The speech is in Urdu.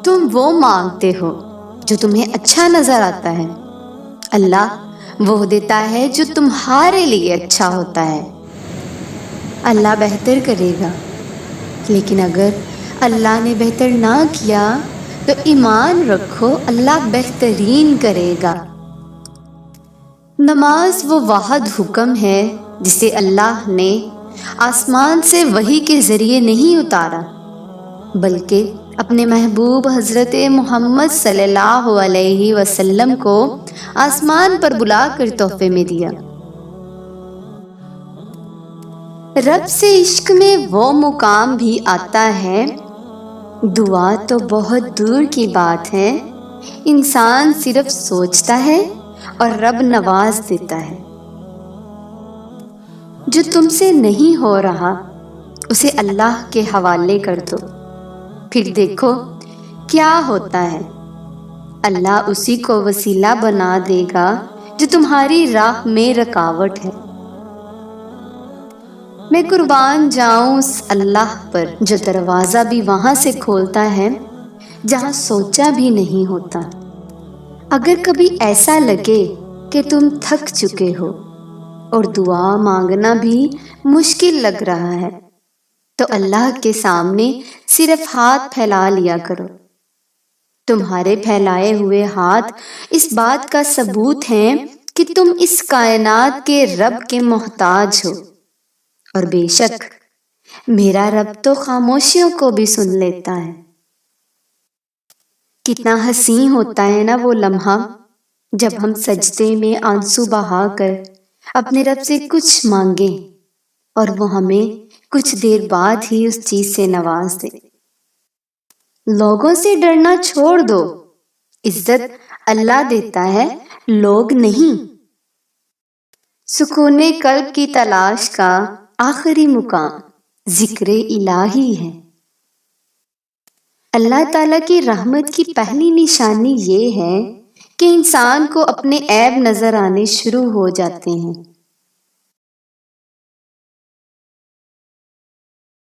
تم وہ مانگتے ہو جو تمہیں اچھا نظر آتا ہے، اللہ وہ دیتا ہے جو تمہارے لیے اچھا ہوتا ہے۔ اللہ بہتر کرے گا، لیکن اگر اللہ نے بہتر نہ کیا تو ایمان رکھو اللہ بہترین کرے گا۔ نماز وہ واحد حکم ہے جسے اللہ نے آسمان سے وحی کے ذریعے نہیں اتارا، بلکہ اپنے محبوب حضرت محمد صلی اللہ علیہ وسلم کو آسمان پر بلا کر تحفے میں دیا۔ رب سے عشق میں وہ مقام بھی آتا ہے، دعا تو بہت دور کی بات ہے، انسان صرف سوچتا ہے اور رب نواز دیتا ہے۔ جو تم سے نہیں ہو رہا اسے اللہ کے حوالے کر دو، پھر دیکھو کیا ہوتا ہے، اللہ اسی کو وسیلہ بنا دے گا جو تمہاری راہ میں رکاوٹ ہے۔ میں قربان جاؤں اس اللہ پر جو دروازہ بھی وہاں سے کھولتا ہے جہاں سوچا بھی نہیں ہوتا۔ اگر کبھی ایسا لگے کہ تم تھک چکے ہو اور دعا مانگنا بھی مشکل لگ رہا ہے تو اللہ کے سامنے صرف ہاتھ پھیلا لیا کرو۔ تمہارے پھیلائے ہوئے ہاتھ اس بات کا ثبوت ہیں کہ تم اس کائنات کے رب کے محتاج ہو، اور بے شک میرا رب تو خاموشیوں کو بھی سن لیتا ہے۔ کتنا حسین ہوتا ہے نا وہ لمحہ جب ہم سجدے میں آنسو بہا کر اپنے رب سے کچھ مانگیں اور وہ ہمیں کچھ دیر بعد ہی اس چیز سے نواز دے۔ لوگوں سے ڈرنا چھوڑ دو، عزت اللہ دیتا ہے، لوگ نہیں۔ سکون قلب کی تلاش کا آخری مقام ذکر الہی ہے۔ اللہ تعالیٰ کی رحمت کی پہلی نشانی یہ ہے کہ انسان کو اپنے عیب نظر آنے شروع ہو جاتے ہیں۔